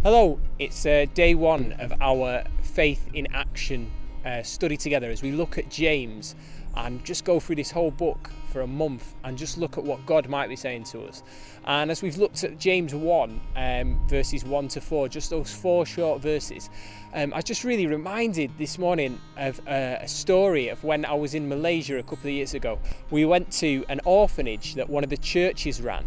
Hello, it's day one of our Faith in Action study together as we look at James and just go through this whole book for a month and just look at what God might be saying to us. And as we've looked at James 1, verses 1 to 4, just those four short verses, I just really reminded this morning of a story of when I was in Malaysia a couple of years ago. We went to an orphanage that one of the churches ran.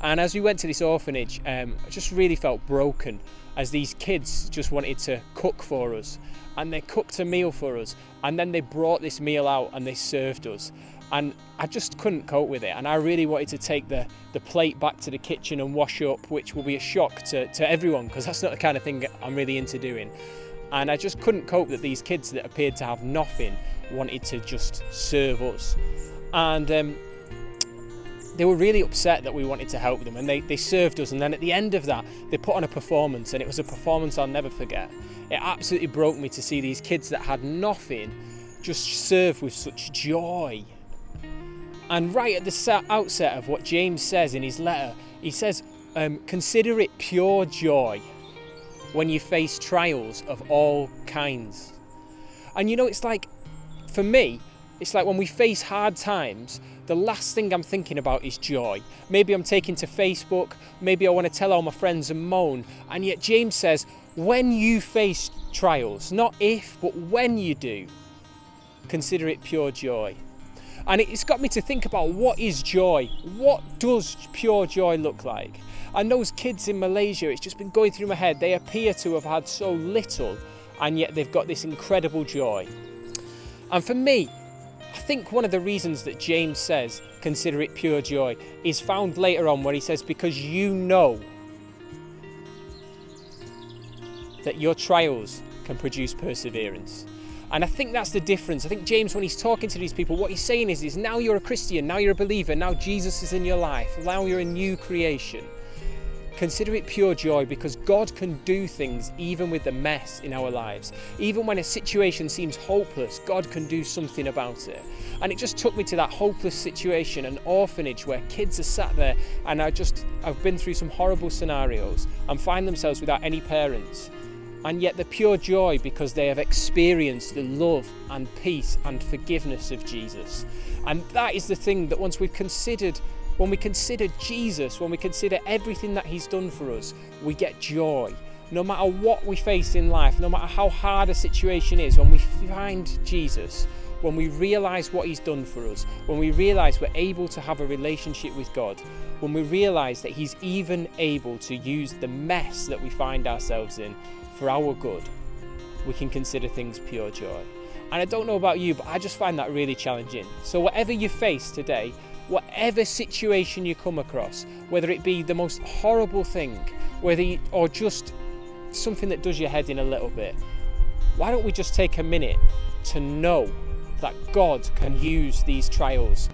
And as we went to this orphanage, I just really felt broken as these kids just wanted to cook for us. And they cooked a meal for us. And then they brought this meal out and they served us. And I just couldn't cope with it. And I really wanted to take the plate back to the kitchen and wash up, which will be a shock to everyone, because that's not the kind of thing I'm really into doing. And I just couldn't cope that these kids that appeared to have nothing wanted to just serve us. And they were really upset that we wanted to help them, and they served us. And then at the end of that, they put on a performance, and it was a performance I'll never forget. It absolutely broke me to see these kids that had nothing just serve with such joy. And right at the outset of what James says in his letter, he says, consider it pure joy when you face trials of all kinds. And you know, it's like, for me, it's like when we face hard times, the last thing I'm thinking about is joy. Maybe I'm taking to Facebook, maybe I want to tell all my friends and moan. And yet James says, when you face trials, not if, but when you do, consider it pure joy. And it's got me to think about, what is joy? What does pure joy look like? And those kids in Malaysia, it's just been going through my head. They appear to have had so little, and yet they've got this incredible joy. And for me, I think one of the reasons that James says, consider it pure joy, is found later on where he says, because you know that your trials can produce perseverance. And I think that's the difference. I think James, when he's talking to these people, what he's saying is now you're a Christian, now you're a believer, now Jesus is in your life, now you're a new creation. Consider it pure joy, because God can do things even with the mess in our lives. Even when a situation seems hopeless, God can do something about it. And it just took me to that hopeless situation, an orphanage where kids are sat there, and I've been through some horrible scenarios and find themselves without any parents. And yet the pure joy, because they have experienced the love and peace and forgiveness of Jesus. And that is the thing that when we consider Jesus, when we consider everything that he's done for us, we get joy. No matter what we face in life, no matter how hard a situation is, when we find Jesus, when we realise what he's done for us, when we realise we're able to have a relationship with God, when we realise that he's even able to use the mess that we find ourselves in for our good, we can consider things pure joy. And I don't know about you, but I just find that really challenging. So whatever you face today, whatever situation you come across, whether it be the most horrible thing, or just something that does your head in a little bit, why don't we just take a minute to know that God can use these trials